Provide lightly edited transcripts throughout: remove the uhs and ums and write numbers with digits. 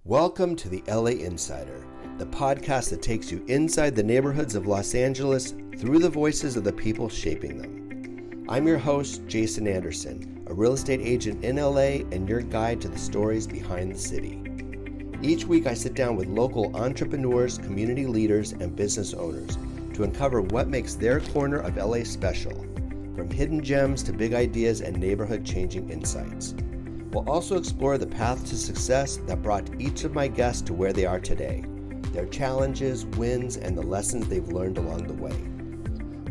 Welcome to the LA Insider, the podcast that takes you inside the neighborhoods of Los Angeles through the voices of the people shaping them. I'm your host, Jason Anderson, a real estate agent in LA and your guide to the stories behind the city. Each week I sit down with local entrepreneurs, community leaders, and business owners to uncover what makes their corner of LA special, from hidden gems to big ideas and neighborhood-changing insights. We'll also explore the path to success that brought each of my guests to where they are today, their challenges, wins, and the lessons they've learned along the way.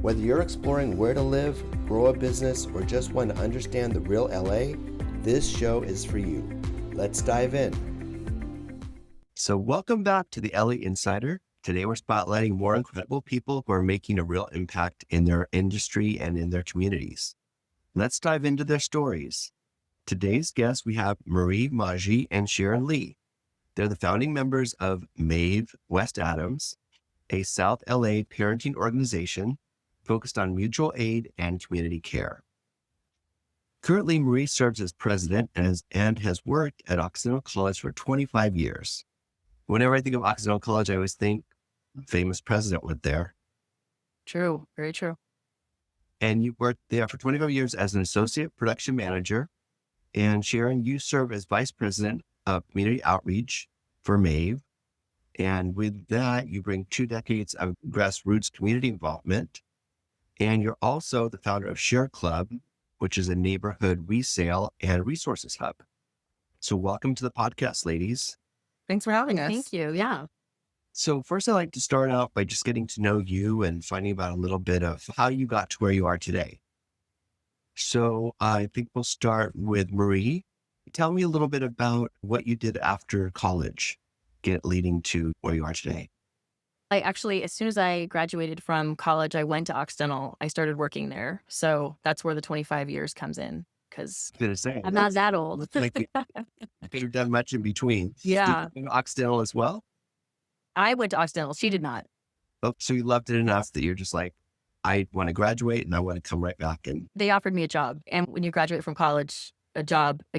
Whether you're exploring where to live, grow a business, or just want to understand the real LA, this show is for you. Let's dive in. So welcome back to the LA Insider. Today we're spotlighting more incredible people who are making a real impact in their industry and in their communities. Let's dive into their stories. Today's guests, we have Maeve, Mawji, and Sharon Lee. They're the founding members of MAEVE West Adams, a South LA parenting organization focused on mutual aid and community care. Currently, Maeve serves as president and has worked at Occidental College for 25 years. Whenever I think of Occidental College, I always think famous president went there. True. Very true. And you worked there for 25 years as an associate production manager. And Sharon, you serve as vice president of community outreach for MAEVE. And with that, you bring 2 decades of grassroots community involvement. And you're also the founder of Share Club, which is a neighborhood resale and resources hub. So welcome to the podcast, ladies. Thanks for having us. Thank you. Yeah. So first, I'd like to start out by just getting to know you and finding out a little bit of how you got to where you are today. So I think we'll start with Marie. Tell me a little bit about what you did after college, leading to where you are today. As soon as I graduated from college, I went to Occidental. I started working there. So that's where the 25 years comes in, because I'm not that old. Like you've done much in between. Yeah. Did you go to Occidental as well? I went to Occidental. She did not. Oh, so you loved it enough that you're just like, I want to graduate and I want to come right back. And They offered me a job. And when you graduate from college, a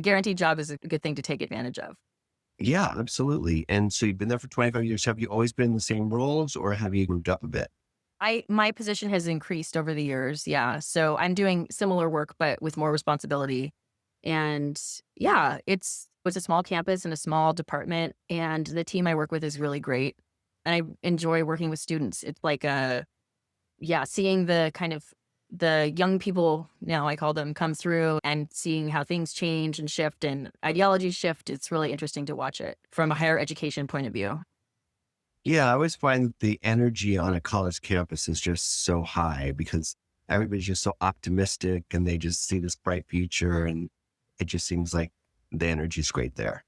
guaranteed job is a good thing to take advantage of. yeah, absolutely. And so you've been there for 25 years. Have you always been in the same roles or have you moved up a bit? My position has increased over the years. Yeah. So I'm doing similar work, but with more responsibility. And yeah, it's a small campus and a small department. And the team I work with is really great. And I enjoy working with students. It's like seeing the young people, now I call them, come through and seeing how things change and shift and ideologies shift. It's really interesting to watch it from a higher education point of view. Yeah, I always find the energy on a college campus is just so high because everybody's just so optimistic and they just see this bright future. And it just seems like the energy is great there.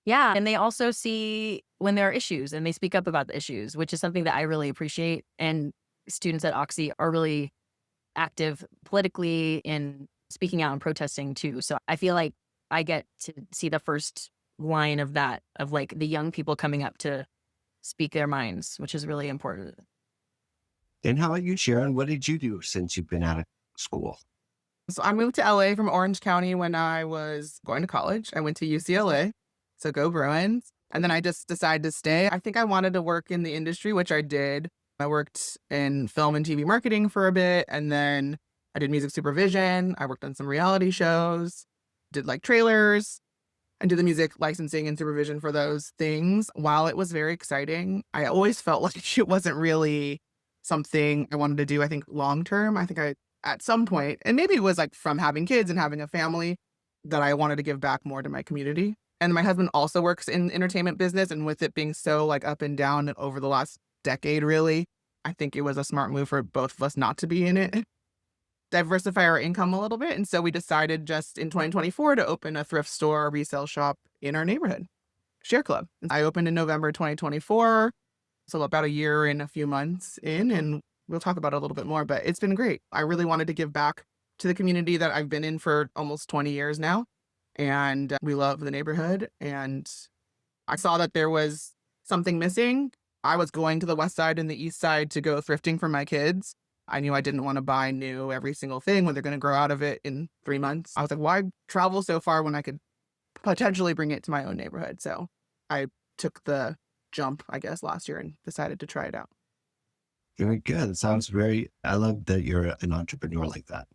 Yeah. And they also see when there are issues and they speak up about the issues, which is something that I really appreciate. And students at Oxy are really active politically in speaking out and protesting too. So I feel like I get to see the first line of that, of like the young people coming up to speak their minds, which is really important. And how about you, Sharon? What did you do since you've been out of school? So I moved to LA from Orange County when I was going to college. I went to UCLA, so go Bruins. And then I just decided to stay. I think I wanted to work in the industry, which I did. I worked in film and TV marketing for a bit, and then I did music supervision. I worked on some reality shows, did like trailers, and did the music licensing and supervision for those things. While it was very exciting, I always felt like it wasn't really something I wanted to do, I think, long term. I think at some point, and maybe it was like from having kids and having a family, that I wanted to give back more to my community. And my husband also works in entertainment business, and with it being so like up and down over the last decade, really, I think it was a smart move for both of us not to be in it. Diversify our income a little bit. And so we decided just in 2024 to open a thrift store, resale shop in our neighborhood, Share Club. I opened in November 2024, so about a year and a few months in, and we'll talk about it a little bit more, but it's been great. I really wanted to give back to the community that I've been in for almost 20 years now. And we love the neighborhood. And I saw that there was something missing. I was going to the west side and the east side to go thrifting for my kids. I knew I didn't want to buy new every single thing when they're going to grow out of it in 3 months. I was like, why travel so far when I could potentially bring it to my own neighborhood? So I took the jump, I guess, last year and decided to try it out. Very good. It sounds I love that you're an entrepreneur like that.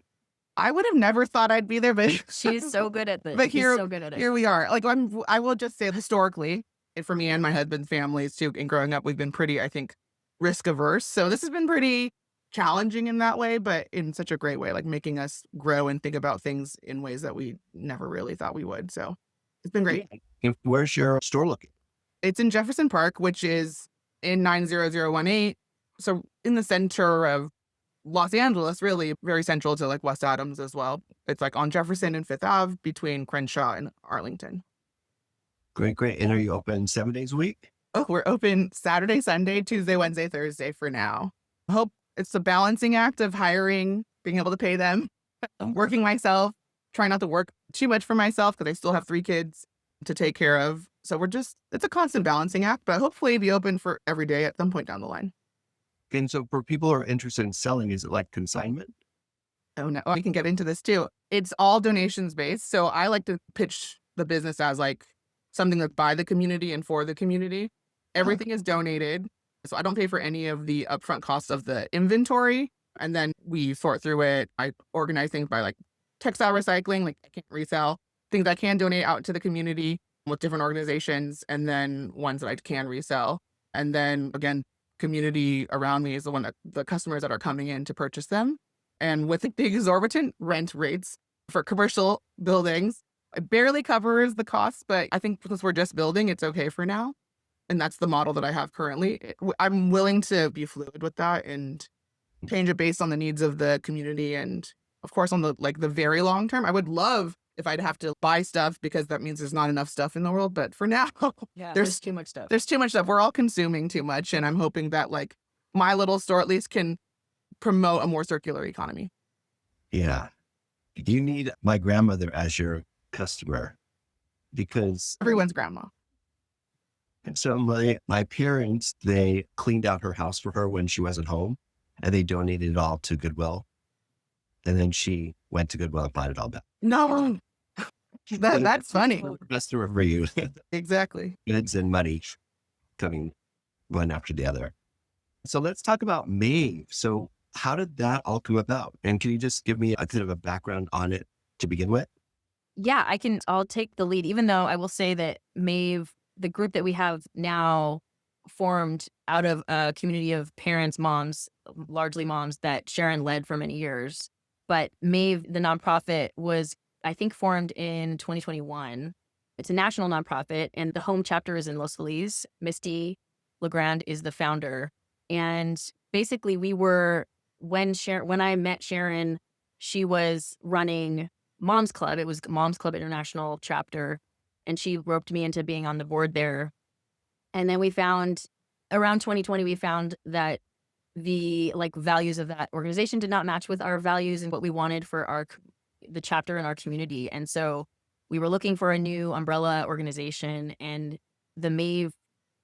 I would have never thought I'd be there, but She's so good at this. but She's so good at it. here we are. Like I will just say historically, and for me and my husband's families too, and growing up, we've been pretty, I think, risk averse. So this has been pretty challenging in that way, but in such a great way, like making us grow and think about things in ways that we never really thought we would. So it's been great. And where's your store located? It's in Jefferson Park, which is in 90018. So in the center of Los Angeles, really very central to like West Adams as well. It's like on Jefferson and Fifth Ave between Crenshaw and Arlington. Great, great. And are you open 7 days a week? Oh, we're open Saturday, Sunday, Tuesday, Wednesday, Thursday for now. I hope it's a balancing act of hiring, being able to pay them, working myself, trying not to work too much for myself because I still have 3 kids to take care of. So it's a constant balancing act, but hopefully be open for every day at some point down the line. And so for people who are interested in selling, is it like consignment? Oh, no, we can get into this too. It's all donations based. So I like to pitch the business as like something that's by the community and for the community. Everything is donated. So I don't pay for any of the upfront costs of the inventory. And then we sort through it. I organize things by like textile recycling, like I can't resell things I can donate out to the community with different organizations, and then ones that I can resell. And then again, community around me is the customers that are coming in to purchase them. And with the exorbitant rent rates for commercial buildings, it barely covers the costs, but I think because we're just building, it's okay for now. And that's the model that I have currently. I'm willing to be fluid with that and change it based on the needs of the community. And of course, on the very long term, I would love if I'd have to buy stuff because that means there's not enough stuff in the world. But for now, there's too much stuff. There's too much stuff. We're all consuming too much. And I'm hoping that like my little store at least can promote a more circular economy. Yeah. You need my grandmother as your customer because everyone's grandma. And so my parents, they cleaned out her house for her when she wasn't home and they donated it all to Goodwill. And then she went to Goodwill and bought it all back. No, that's funny. Customer for you. Exactly. Goods and money coming one after the other. So let's talk about MAEVE. So how did that all come about? And can you just give me a bit of a background on it to begin with? Yeah, I'll take the lead, even though I will say that MAEVE, the group that we have now, formed out of a community of parents, moms, largely moms, that Sharon led for many years. But MAEVE, the nonprofit, was, I think, formed in 2021. It's a national nonprofit, and the home chapter is in Los Feliz. Misty LeGrand is the founder. And basically, when I met Sharon, she was running Mom's Club. It was Mom's Club International chapter. And she roped me into being on the board there. And then around 2020, we found that the values of that organization did not match with our values and what we wanted for the chapter in our community. And so we were looking for a new umbrella organization, and the MAEVE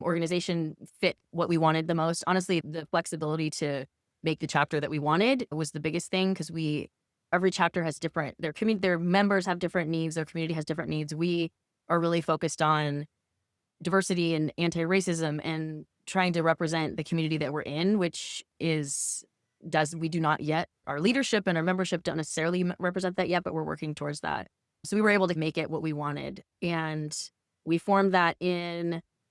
organization fit what we wanted the most. Honestly, the flexibility to make the chapter that we wanted was the biggest thing, because every chapter has their members have different needs, their community has different needs. We are really focused on diversity and anti-racism and trying to represent the community that we're in, which we do not yet. Our leadership and our membership don't necessarily represent that yet, but we're working towards that. So we were able to make it what we wanted. And we formed that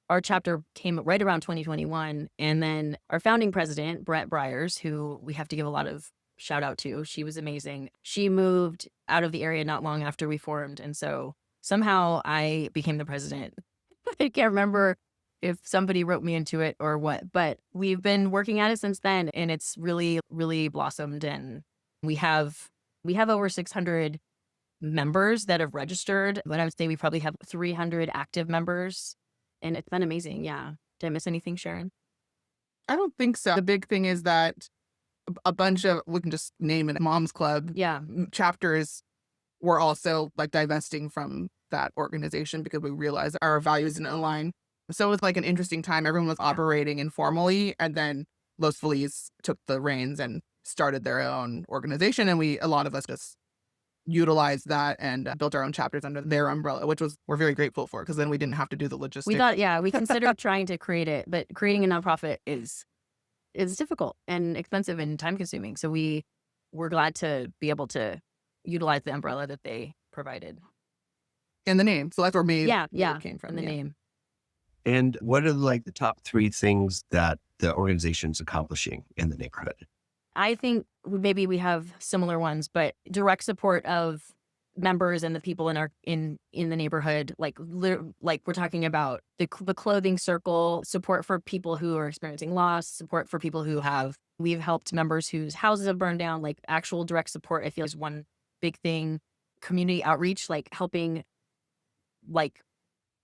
our chapter came right around 2021. And then our founding president, Brett Briers, who we have to give a lot of shout out to, she was amazing. She moved out of the area not long after we formed. And so somehow I became the president. I can't remember if somebody wrote me into it or what, but we've been working at it since then, and it's really, really blossomed. And we have over 600 members that have registered, but I would say we probably have 300 active members, and it's been amazing. Yeah. Did I miss anything, Sharon? I don't think so. The big thing is that a bunch of, we can just name it, Mom's Club chapters were also divesting from that organization because we realized our values didn't align. So it was an interesting time. Everyone was operating informally, and then Los Feliz took the reins and started their own organization. And a lot of us just utilized that and built our own chapters under their umbrella, which we're very grateful for, because then we didn't have to do the logistics. We thought, yeah, we considered trying to create it, but creating a nonprofit is difficult and expensive and time consuming. So we're glad to be able to utilize the umbrella that they provided. And the name. So that's where Maeve came from. And the yeah. name. And what are like the top 3 things that the organization's accomplishing in the neighborhood? I think maybe we have similar ones, but direct support of members and the people in the neighborhood, like we're talking about the clothing circle, support for people who are experiencing loss, support for people we've helped members whose houses have burned down, like actual direct support. I feel is one big thing. Community outreach, like helping like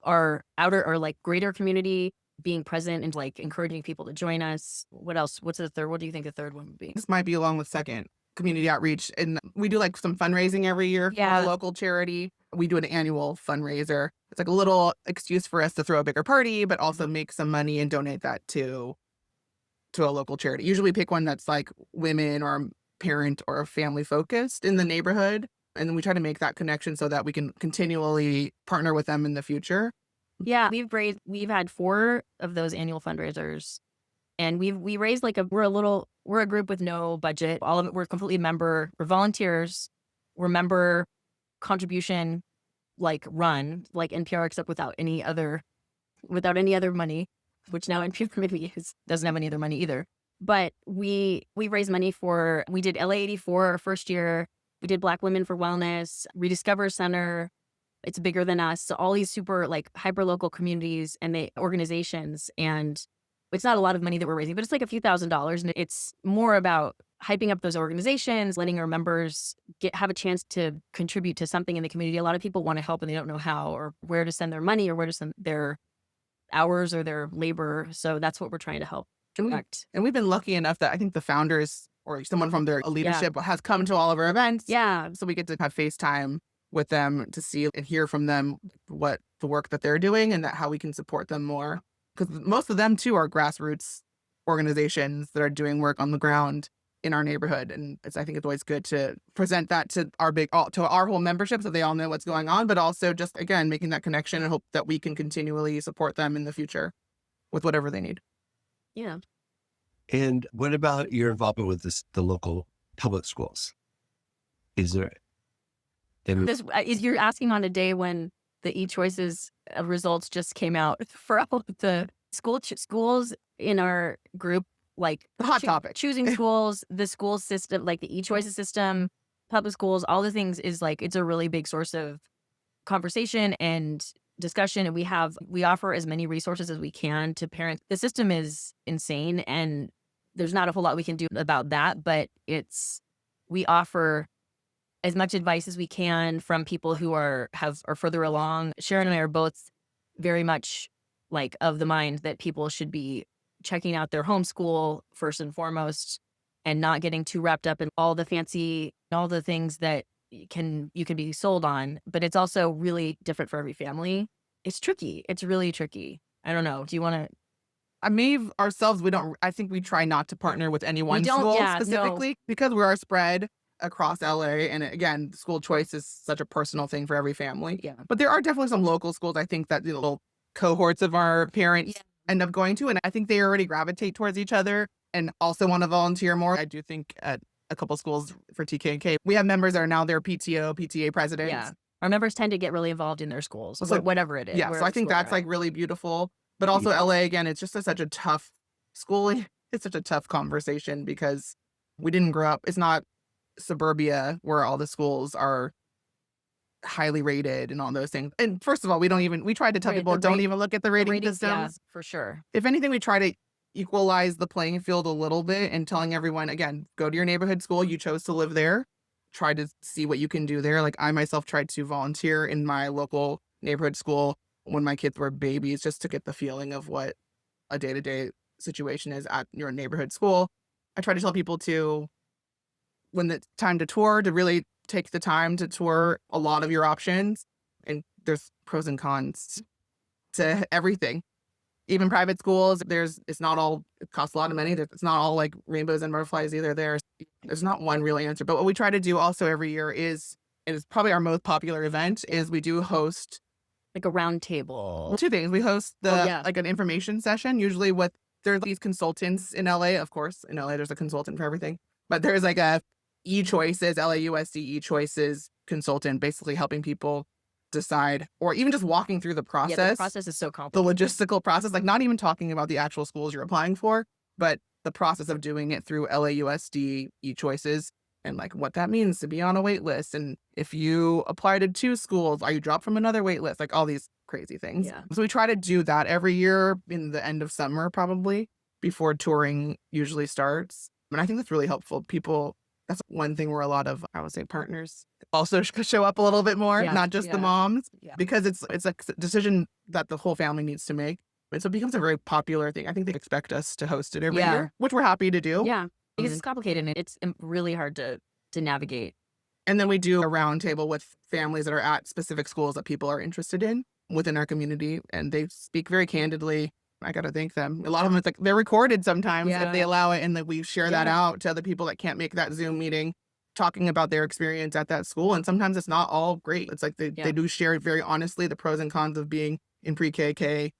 our outer or like greater community, being present and like encouraging people to join us. What else? What's the third? What do you think the third one would be? This might be along with second, community outreach. And we do like some fundraising every year for a local charity. We do an annual fundraiser. It's like a little excuse for us to throw a bigger party, but also make some money and donate that to a local charity. Usually we pick one that's like women or parent or family focused in the neighborhood. And then we try to make that connection so that we can continually partner with them in the future. Yeah, we've had 4 of those annual fundraisers, and we raised we're a group with no budget. All of it, we're completely we're volunteers, we're member contribution, like run, like NPR, except without any other money, which now NPR maybe doesn't have any other money either. But we raised money we did LA84 our first year. We did Black Women for Wellness, Rediscover Center. It's bigger than us. So all these super like hyper local communities and organizations, and it's not a lot of money that we're raising, but it's like a few $1,000s. And it's more about hyping up those organizations, letting our members have a chance to contribute to something in the community. A lot of people want to help and they don't know how or where to send their money or where to send their hours or their labor. So that's what we're trying to help direct. And we've been lucky enough that I think the founders or someone from their leadership has come to all of our events. Yeah. So we get to have FaceTime with them to see and hear from them what the work that they're doing and how we can support them more. Because most of them too are grassroots organizations that are doing work on the ground in our neighborhood. And I think it's always good to present that to our whole membership so they all know what's going on, but also just, again, making that connection and hope that we can continually support them in the future with whatever they need. Yeah. And what about your involvement with the local public schools? Is there... You're asking on a day when the EChoice's results just came out for all of the schools in our group, like the hot topic, choosing schools, the school system, like the EChoice system, public schools, all the things is like, it's a really big source of conversation and discussion. And we offer as many resources as we can to parents. The system is insane and there's not a whole lot we can do about that, but we offer as much advice as we can from people who are further along. Sharon and I are both very much like of the mind that people should be checking out their homeschool first and foremost and not getting too wrapped up in all the things that you can be sold on. But it's also really different for every family. It's tricky. It's really tricky. I don't know. Do you want to? Maeve ourselves, I think we try not to partner with any one school specifically because we are spread across LA. And again, school choice is such a personal thing for every family. Yeah. But there are definitely some local schools, I think, that the little cohorts of our parents end up going to. And I think they already gravitate towards each other and also want to volunteer more. I do think at a couple schools for TK&K, we have members that are now their PTA presidents. Yeah. Our members tend to get really involved in their schools, so whatever it is. Yeah. So I think that's like really beautiful. But also LA, again, it's just such a tough schooling. It's such a tough conversation because we didn't grow up. It's not suburbia where all the schools are highly rated and all those things. And first of all, we tried to tell people don't even look at the rating systems. Yeah, for sure. If anything, we try to equalize the playing field a little bit and telling everyone, again, go to your neighborhood school. You chose to live there. Try to see what you can do there. Like I myself tried to volunteer in my local neighborhood school when my kids were babies just to get the feeling of what a day-to-day situation is at your neighborhood school. I try to tell people when it's time to tour, to really take the time to tour a lot of your options. And there's pros and cons to everything. Even private schools, it costs a lot of money. It's not all like rainbows and butterflies either. There's not one real answer. But what we try to do also every year is and it's probably our most popular event, is we do host Like a round table. two things. We host like an information session, usually there's these consultants in LA. Of course, in LA, there's a consultant for everything, but there's like a EChoices, LAUSD EChoices consultant, basically helping people decide, or even just walking through the process. Yeah, the process is so The complicated. logistical process, like not even talking about the actual schools you're applying for, but the process of doing it through LAUSD EChoices and like what that means to be on a wait list. And if you apply to 2 schools, are you dropped from another wait list? Like all these crazy things. Yeah. So we try to do that every year in the end of summer, probably before touring usually starts. And I think that's really helpful. That's one thing where a lot of, I would say, partners also show up a little bit more, not just the moms, because it's a decision that the whole family needs to make. And so it becomes a very popular thing. I think they expect us to host it every year, which we're happy to do. Yeah, because it's complicated and it's really hard to navigate. And then we do a roundtable with families that are at specific schools that people are interested in within our community. And they speak very candidly. I got to thank them. A lot of them, it's like they're recorded sometimes if they allow it. And that we share that out to other people that can't make that Zoom meeting, talking about their experience at that school. And sometimes it's not all great. It's like they do share very honestly the pros and cons of being in pre-K,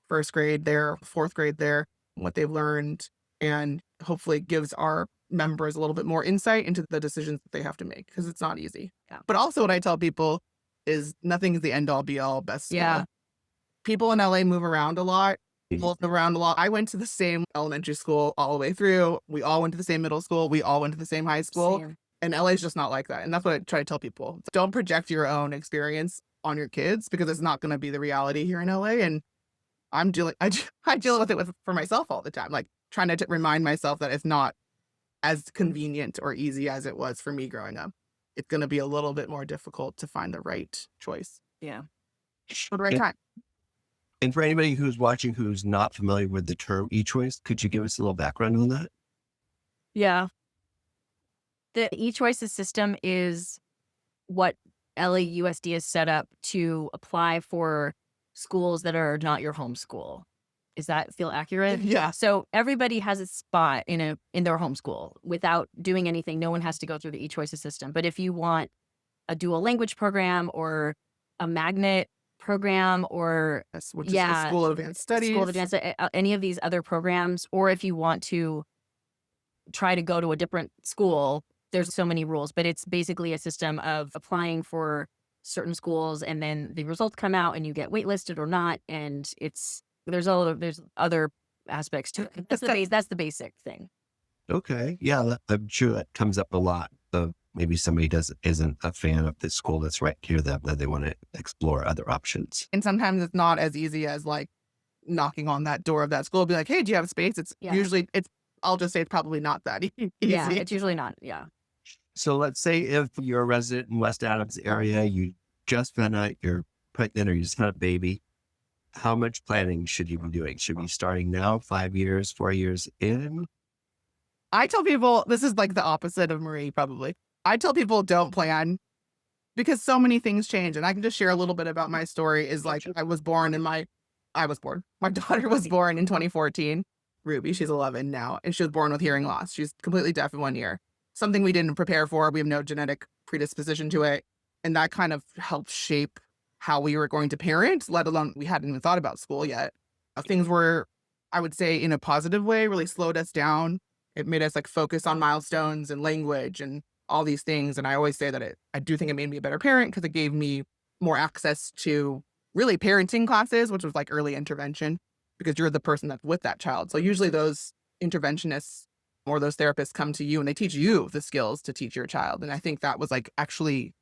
first grade there, fourth grade there, what they've learned, and hopefully gives our members a little bit more insight into the decisions that they have to make, because it's not easy. But also what I tell people is nothing is the end all be all best school. People in LA move around a lot. I went to the same elementary school all the way through. We all went to the same middle school. We all went to the same high school. And LA is just not like that. And that's what I try to tell people. Don't project your own experience on your kids, because it's not going to be the reality here in LA. And I deal with it for myself all the time, like trying to remind myself that it's not as convenient or easy as it was for me growing up. It's going to be a little bit more difficult to find the right choice. Yeah. For the right time. And for anybody who's watching who's not familiar with the term EChoice, could you give us a little background on that? Yeah. The EChoices system is what LAUSD has set up to apply for schools that are not your home school. Does that feel accurate? Yeah. So everybody has a spot in their home school without doing anything. No one has to go through the EChoices system. But if you want a dual language program or a magnet program or which is the School of Advanced Studies, any of these other programs, or if you want to try to go to a different school, there's so many rules. But it's basically a system of applying for certain schools, and then the results come out and you get waitlisted or not. And there's other aspects to it. That's the basic thing. Okay. Yeah, I'm sure that comes up a lot. Maybe somebody isn't a fan of the school that's right near them, that they want to explore other options. And sometimes it's not as easy as like knocking on that door of that school, be like, hey, do you have space? Usually I'll just say it's probably not that easy. Yeah, it's usually not. Yeah. So let's say if you're a resident in West Adams area, you just found out you're pregnant or you just had a baby, how much planning should you be doing? Should we be starting now, 5 years, 4 years in? I tell people, this is like the opposite of Marie, probably. I tell people don't plan, because so many things change. And I can just share a little bit about my story. Is like, my daughter was born in 2014. Ruby, she's 11 now, and she was born with hearing loss. She's completely deaf in 1 year. Something we didn't prepare for. We have no genetic predisposition to it. And that kind of helped shape how we were going to parent, let alone we hadn't even thought about school yet. Things were, I would say, in a positive way, really slowed us down. It made us like focus on milestones and language and all these things. And I always say that I do think it made me a better parent, because it gave me more access to really parenting classes, which was like early intervention, because you're the person that's with that child. So usually those interventionists or those therapists come to you and they teach you the skills to teach your child. And I think that was like actually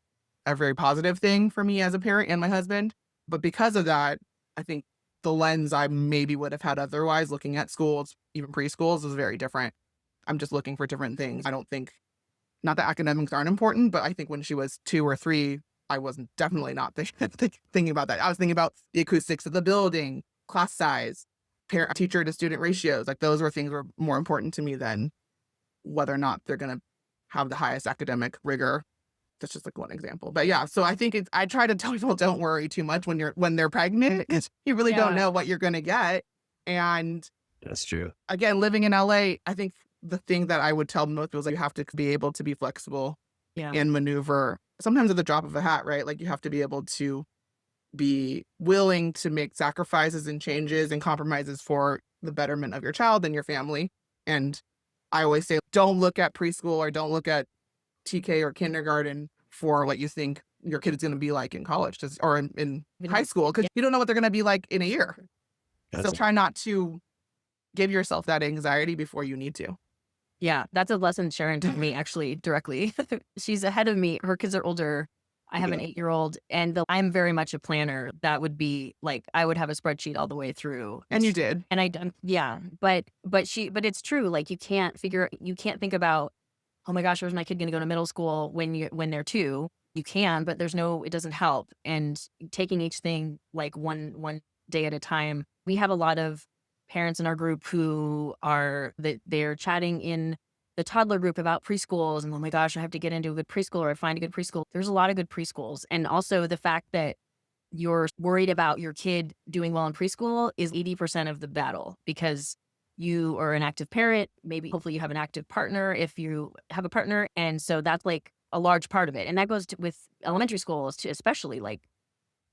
a very positive thing for me as a parent and my husband. But because of that, I think the lens I maybe would have had otherwise looking at schools, even preschools, was very different. I'm just looking for different things. I don't think, not that academics aren't important, but I think when she was 2 or 3, I wasn't definitely not thinking about that. I was thinking about the acoustics of the building, class size, teacher to student ratios. Like those were things that were more important to me than whether or not they're going to have the highest academic rigor. That's just like one example. But yeah, so I think I try to tell people don't worry too much when they're pregnant, because you really don't know what you're going to get. And that's true. Again, living in LA, I think the thing that I would tell most people is like, you have to be able to be flexible and maneuver sometimes at the drop of a hat, right? Like you have to be able to be willing to make sacrifices and changes and compromises for the betterment of your child and your family. And I always say, don't look at preschool or don't look at TK or kindergarten for what you think your kid is going to be like in college or in high school, because you don't know what they're going to be like in a year. So try not to give yourself that anxiety before you need to. Yeah, that's a lesson Sharon told me actually directly. She's ahead of me. Her kids are older. I have an 8-year-old, and I'm very much a planner. That would be like, I would have a spreadsheet all the way through. And you did. And I done, yeah. But it's true. Like you can't think about, oh my gosh, where's my kid going to go to middle school when they're 2? You can, but it doesn't help. And taking each thing like one day at a time. We have a lot of parents in our group who they're chatting in the toddler group about preschools, and oh my gosh, I have to get into a good preschool or I find a good preschool. There's a lot of good preschools. And also the fact that you're worried about your kid doing well in preschool is 80% of the battle, because you are an active parent. Maybe hopefully you have an active partner if you have a partner. And so that's like a large part of it. And that goes with elementary schools too, especially like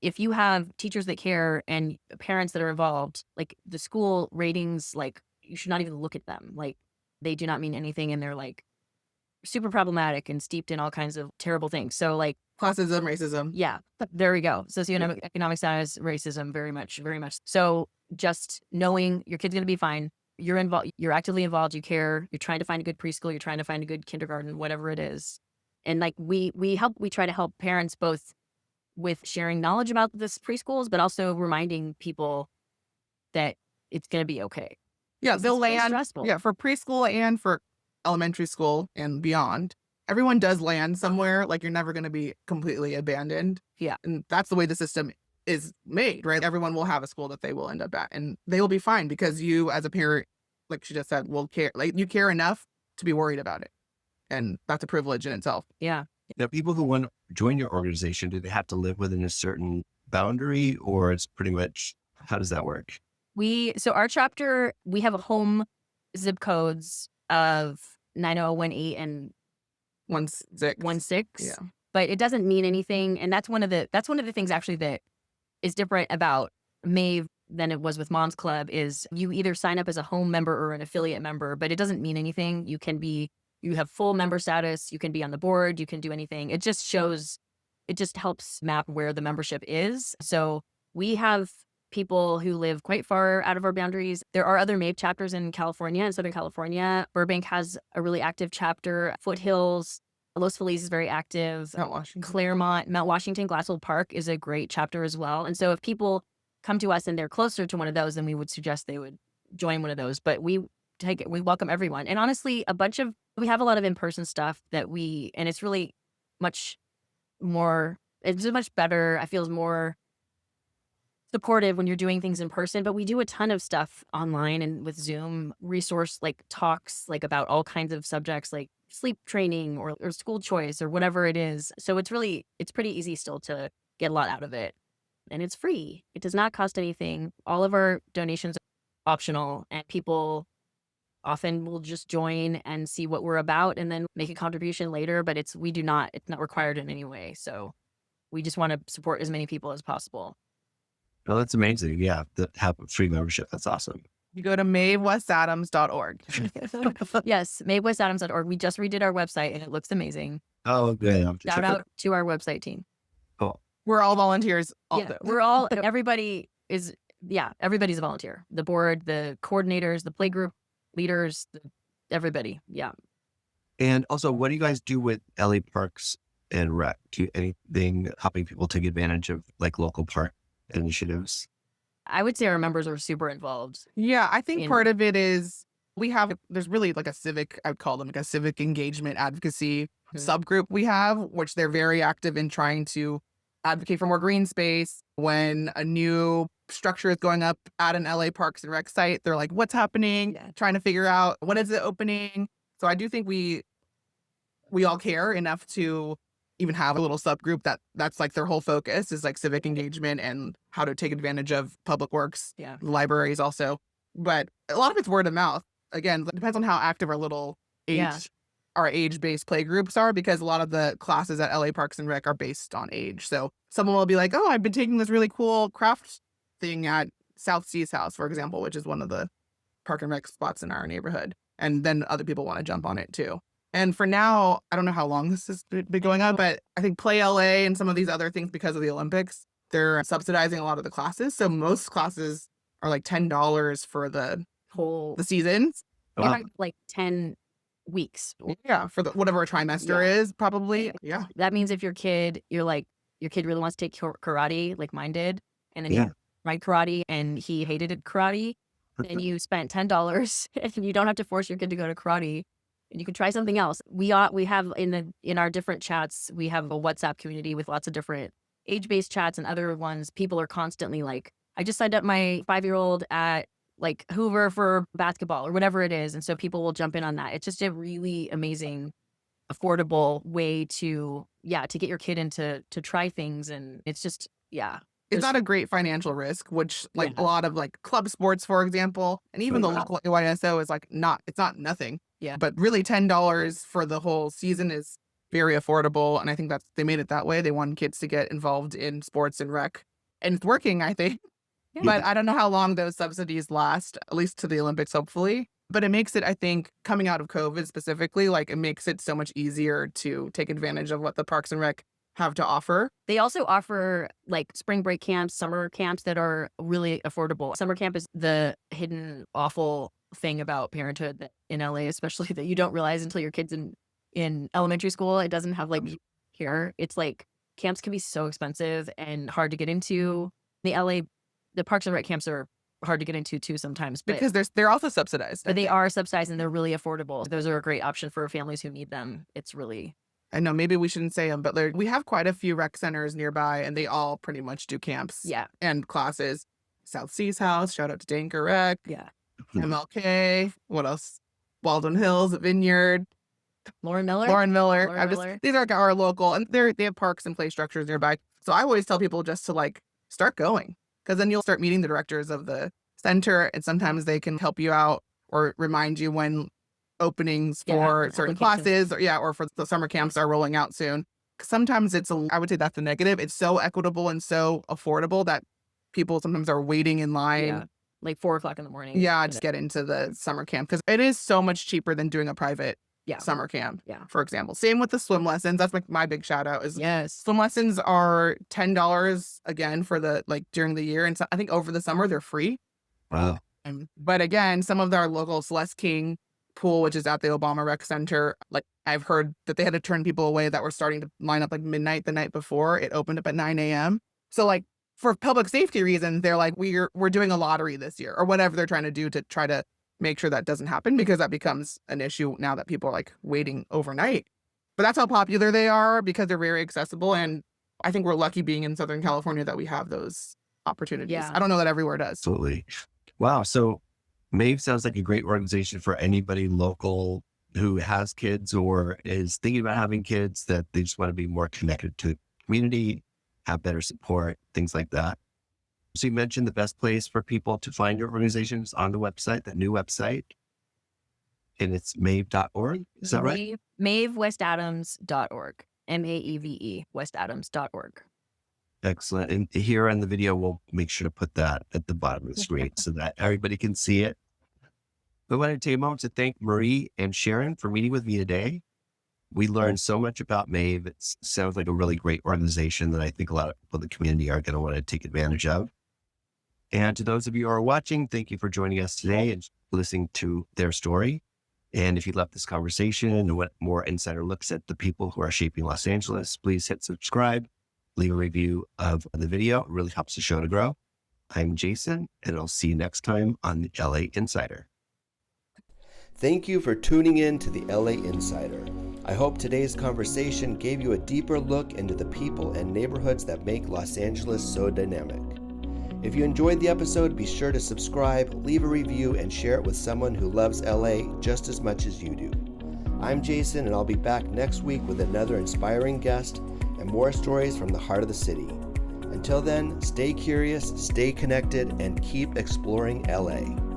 if you have teachers that care and parents that are involved, like the school ratings, like you should not even look at them. Like they do not mean anything, and they're like super problematic and steeped in all kinds of terrible things. So like classism, racism. Yeah, there we go. Socioeconomic status, racism, very much, very much. So just knowing your kid's going to be fine. You're involved. You're actively involved. You care. You're trying to find a good preschool. You're trying to find a good kindergarten, whatever it is. And like we try to help parents both with sharing knowledge about this preschools, but also reminding people that it's going to be okay. Yeah, they'll land. Stressful. Yeah, for preschool and for elementary school and beyond, everyone does land somewhere. Like you're never going to be completely abandoned. Yeah. And that's the way the system is made, right? Everyone will have a school that they will end up at, and they will be fine because you as a parent, like she just said, will care. Like you care enough to be worried about it. And that's a privilege in itself. Yeah. Now, people who want to join your organization, do they have to live within a certain boundary, or it's pretty much, how does that work? So our chapter, we have a home zip codes of 9018 and 16. Yeah. But it doesn't mean anything. And that's one of the things actually that is different about MAEVE than it was with Mom's Club, is you either sign up as a home member or an affiliate member, but it doesn't mean anything. You have full member status. You can be on the board. You can do anything. It just helps map where the membership is. So we have people who live quite far out of our boundaries. There are other MAEVE chapters in California, in Southern California. Burbank has a really active chapter. Foothills, Los Feliz is very active. Mount Washington. Claremont, Mount Washington, Glassell Park is a great chapter as well. And so if people come to us and they're closer to one of those, then we would suggest they would join one of those. But we welcome everyone. And honestly, we have a lot of in-person stuff and it's really much more, it's much better. I feel more supportive when you're doing things in person, but we do a ton of stuff online and with Zoom resource, like talks, like about all kinds of subjects, like sleep training or school choice or whatever it is. So it's pretty easy still to get a lot out of it. And it's free. It does not cost anything. All of our donations are optional, and people often will just join and see what we're about and then make a contribution later, but it's not required in any way. So we just want to support as many people as possible. Oh, that's amazing. Yeah, to have a free membership. That's awesome. You go to MAEVEWestAdams.org. Yes, MAEVEWestAdams.org. We just redid our website and it looks amazing. Oh, good. Shout out to our website team. Cool. We're all volunteers. Everybody's a volunteer. The board, the coordinators, the playgroup leaders, everybody. Yeah. And also, what do you guys do with LA Parks and Rec? Do you anything helping people take advantage of like local park initiatives? I would say our members are super involved. Yeah, I think part of it is there's really like a civic, I would call them like a civic engagement advocacy subgroup we have, which they're very active in trying to advocate for more green space. When a new structure is going up at an LA Parks and Rec site, they're like, what's happening? Yeah. Trying to figure out when is it opening. So I do think we all care enough to even have a little subgroup that's like their whole focus is like civic engagement and how to take advantage of public works, libraries also. But a lot of it's word of mouth. Again, it depends on how active our little age our age-based play groups are, because a lot of the classes at LA Parks and Rec are based on age. So someone will be like, oh, I've been taking this really cool craft thing at South Sea's house, for example, which is one of the park and rec spots in our neighborhood. And then other people want to jump on it too. And for now, I don't know how long this has been going on, but I think Play LA and some of these other things, because of the Olympics, they're subsidizing a lot of the classes. So most classes are like $10 for the seasons. Wow. Like 10 weeks. Yeah, for whatever a trimester is, probably. Yeah. That means if your kid really wants to take karate, like mine did, and then he tried karate and he hated karate, then you spent $10 and you don't have to force your kid to go to karate, and you can try something else. We have in our different chats, we have a WhatsApp community with lots of different age-based chats and other ones. People are constantly like, I just signed up my 5-year-old at like Hoover for basketball or whatever it is. And so people will jump in on that. It's just a really amazing, affordable way to get your kid into to try things. And it's just, it's not a great financial risk, which like a lot of like club sports, for example, and even the local AYSO is like it's not nothing. Yeah. But really $10 for the whole season is very affordable. And I think they made it that way. They want kids to get involved in sports and rec. And it's working, I think. Yeah. But I don't know how long those subsidies last, at least to the Olympics, hopefully. But it makes it, I think, coming out of COVID specifically, like it makes it so much easier to take advantage of what the Parks and Rec have to offer. They also offer like spring break camps, summer camps that are really affordable. Summer camp is the hidden awful thing about parenthood in LA, especially that you don't realize until your kid's in elementary school. It doesn't have like here. It's like camps can be so expensive and hard to get into. The Parks and Rec camps are hard to get into too sometimes. But, because they're also subsidized. But they are subsidized and they're really affordable. Those are a great option for families who need them. It's really... I know maybe we shouldn't say them, but we have quite a few rec centers nearby and they all pretty much do camps and classes. South Sea's house, shout out to Danker Rec. Yeah. MLK. What else? Baldwin Hills, Vineyard. Lauren Miller. These are our local, and they have parks and play structures nearby. So I always tell people just to like start going, because then you'll start meeting the directors of the center, and sometimes they can help you out or remind you when openings for certain classes or for the summer camps are rolling out soon. Sometimes I would say that's the negative. It's so equitable and so affordable that people sometimes are waiting in line. Yeah. Like 4:00 in the morning. Yeah, just get into the summer camp, because it is so much cheaper than doing a private summer camp, for example. Same with the swim lessons. That's like my big shout out is swim lessons are $10 again for the during the year. And so I think over the summer they're free. Wow. But again, some of our local Celeste King pool, which is at the Obama Rec Center, like I've heard that they had to turn people away that were starting to line up like midnight the night before. It opened up at 9 a.m. So like for public safety reasons, they're like, we're doing a lottery this year or whatever they're trying to do to try to make sure that doesn't happen, because that becomes an issue now that people are like waiting overnight. But that's how popular they are, because they're very accessible. And I think we're lucky being in Southern California that we have those opportunities. Yeah. I don't know that everywhere does. Absolutely. Wow. So MAEVE sounds like a great organization for anybody local who has kids or is thinking about having kids, that they just want to be more connected to the community, have better support, things like that. So you mentioned the best place for people to find your organizations on the website, the new website, and it's maeve.org. Is that right? MAEVEWestAdams.org. MAEVE Westadams.org. Excellent. And here on the video, we'll make sure to put that at the bottom of the screen so that everybody can see it. But I want to take a moment to thank Marie and Sharon for meeting with me today. We learned so much about MAEVE. It sounds like a really great organization that I think a lot of people in the community are going to want to take advantage of. And to those of you who are watching, thank you for joining us today and listening to their story. And if you love this conversation and want more insider looks at the people who are shaping Los Angeles, please hit subscribe, leave a review of the video. It really helps the show to grow. I'm Jason, and I'll see you next time on the LA Insider. Thank you for tuning in to the LA Insider. I hope today's conversation gave you a deeper look into the people and neighborhoods that make Los Angeles so dynamic. If you enjoyed the episode, be sure to subscribe, leave a review, and share it with someone who loves LA just as much as you do. I'm Jason, and I'll be back next week with another inspiring guest and more stories from the heart of the city. Until then, stay curious, stay connected, and keep exploring LA.